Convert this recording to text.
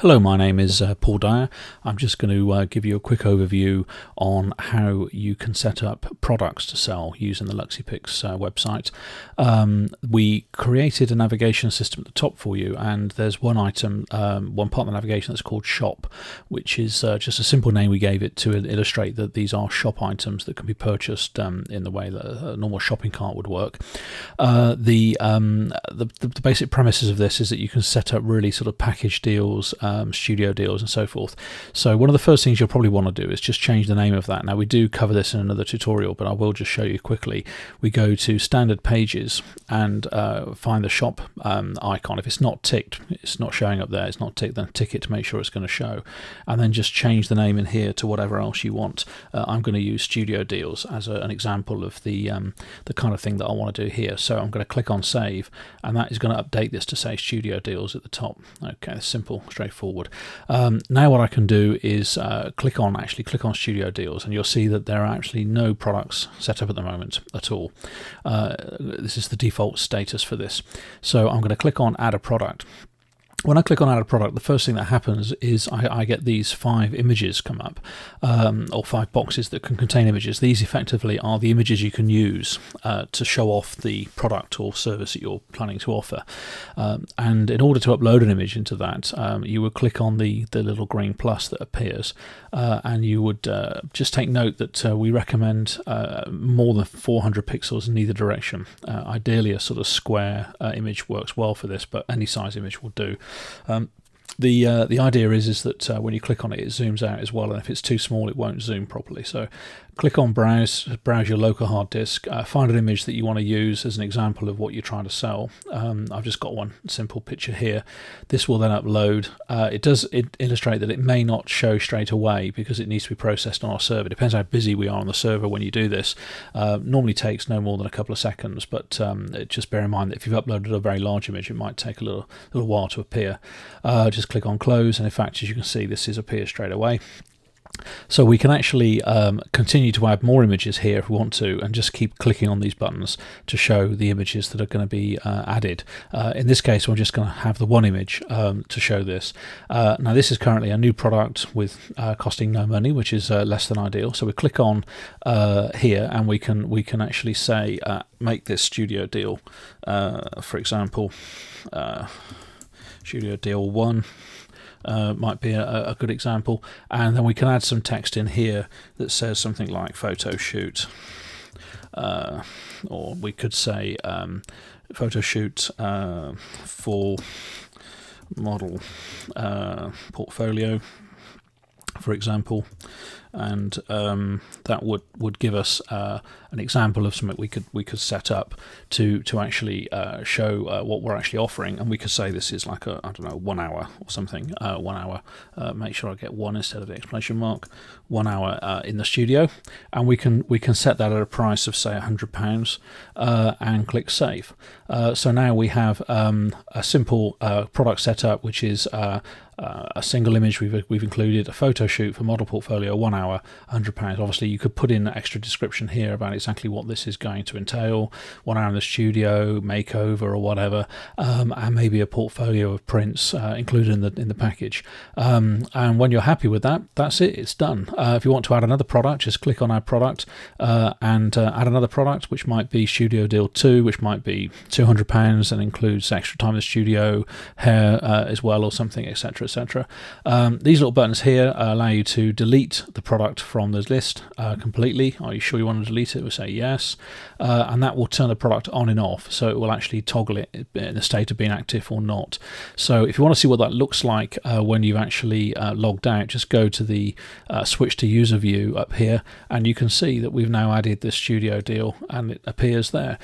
Hello, my name is Paul Dyer. I'm just going to give you a quick overview on how you can set up products to sell using the Luxipics website. We created a navigation system at the top for you, and there's one item, one part of the navigation that's called Shop, which is just a simple name we gave it to illustrate that these are shop items that can be purchased in the way that a normal shopping cart would work. The basic premises of this is that you can set up really sort of package deals, studio deals and so forth. So one of the first things you'll probably want to do is just change the name of that. Now we do cover this in another tutorial, but I will just show you quickly. We go to standard pages and find the shop icon. If it's not ticked, it's not showing up there, it's not ticked, then tick it to make sure it's going to show, and then just change the name in here to whatever else you want. I'm going to use studio deals as an example of the kind of thing that I want to do here. So I'm going to click on save, and that is going to update this to say studio deals at the top. Okay, simple, straightforward. Now what I can do is click on studio deals, and you'll see that there are actually no products set up at the moment at all. This is the default status for this. So I'm going to click on add a product. When I click on add a product, the first thing that happens is I get these 5 images come up, or 5 boxes that can contain images. These effectively are the images you can use to show off the product or service that you're planning to offer. And in order to upload an image into that, you would click on the little green plus that appears, and you would just take note that we recommend more than 400 pixels in either direction. Ideally, a sort of square image works well for this, but any size image will do. The idea is that when you click on it, it zooms out as well, and if it's too small, it won't zoom properly. So click on browse your local hard disk, find an image that you want to use as an example of what you're trying to sell. I've just got one simple picture here. This will then upload. It does illustrate that it may not show straight away because it needs to be processed on our server. It depends how busy we are on the server when you do this. Normally takes no more than a couple of seconds, but just bear in mind that if you've uploaded a very large image, it might take a little while to appear. Just click on close, and in fact, as you can see, this appears straight away. So we can actually continue to add more images here if we want to, and just keep clicking on these buttons to show the images that are going to be added. In this case, we're just going to have the one image to show this. Now this is currently a new product with costing no money, which is less than ideal. So we click on here, and we can actually say make this studio deal, for example, studio deal 1. Might be a good example, and then we can add some text in here that says something like photo shoot, or we could say photo shoot for model portfolio, for example, and that would give us an example of something we could set up to actually show what we're actually offering, and we could say this is like I don't know, 1 hour or something. 1 hour. Make sure I get 1 instead of the exclamation mark. 1 hour in the studio, and we can set that at a price of say £100, and click save. So now we have a simple product setup, which is a single image we've included, a photo shoot for model portfolio, 1 hour, £100. Obviously, you could put in an extra description here about exactly what this is going to entail: 1 hour in the studio, makeover, or whatever, and maybe a portfolio of prints included in the package. And when you're happy with that, that's it. It's done. If you want to add another product, just click on Add Product, and add another product, which might be Studio Deal 2, which might be £200 and includes extra time in the studio, hair as well, or something, etc. etc. These little buttons here allow you to delete the product from the list completely. Are you sure you want to delete it? We'll say yes, and that will turn the product on and off, so it will actually toggle it in the state of being active or not. So if you want to see what that looks like when you've actually logged out, just go to the switch to user view up here, and you can see that we've now added this studio deal, and it appears there.